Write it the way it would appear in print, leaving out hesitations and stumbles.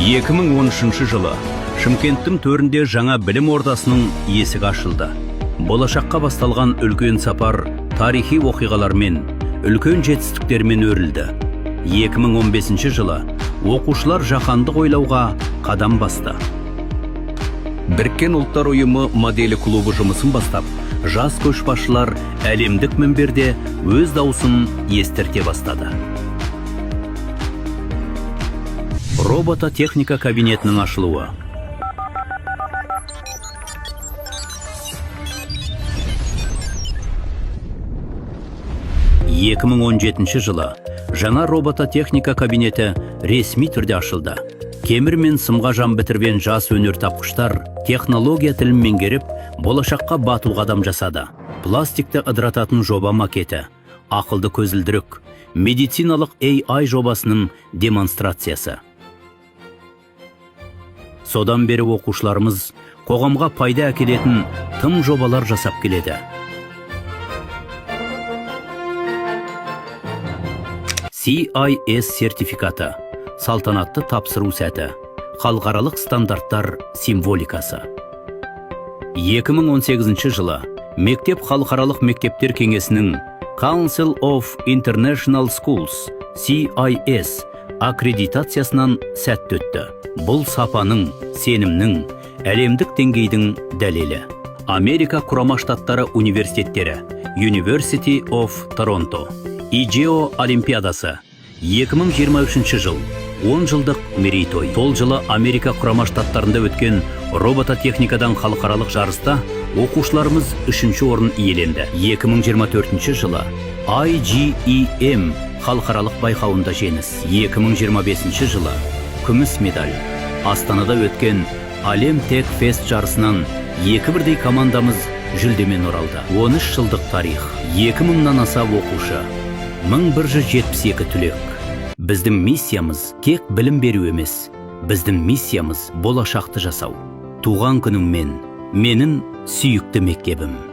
2013 жылы Шымкенттің төрінде жаңа білім ордасының есігі ашылды. Болашаққа басталған үлкен сапар тарихи оқиғалармен, үлкен жетістіктермен өрілді. 2015 жылы оқушылар жаһандық ойлауға қадам басты. Біріккен ұлттар ұйымы моделі клубы жұмысын бастап, жас көшбасшылар әлемдік мінберде өз дауысын естірте бастады. Робототехника кабинетінің ашылуы. жылы жаңа робототехника кабинеті ресми түрде ашылды. Кемір мен сымға жан бітірген жас өнертапқыштар технология тілін меңгеріп, болашаққа батыл қадам жасады. Пластикті ыдырататын жоба макеті, ақылды көзілдірік, медициналық AI жобасының демонстрациясы. Содан бері оқушыларымыз қоғамға пайда әкелетін тым жобалар жасап келеді. CIS сертификаты, салтанатты тапсыру сәті, халықаралық стандарттар символикасы. 2018 жылы Мектеп халықаралық мектептер кеңесінің Council of International Schools CIS аккредитациясынан сәтті өтті. Бұл сапаның, сенімнің, әлемдік деңгейдің дәлелі. Америка Құрама Штаттары университеттері University of Toronto IGEO Олимпиадасы 2023 жыл 10 жылдық мерейтой. Сол жылы Америка Құрама Штаттарында өткен робототехникадан халықаралық жарыста оқушыларымыз 3-ші орын иеленді. 2024 жылы IGEM халықаралық байқауында жеңіс. 2025 жылы күміс медаль. Астанада өткен Әлем Тек Фест жарысынан 2-бірдей командамыз жүлдемен оралды. 13 жылдық тарих, 2000-нан аса оқушы, 1172 түлек. Біздің миссиямыз тек білім беру емес. Біздің миссиямыз болашақты жасау. Туған күніңмен, менің сүйікті мектебім.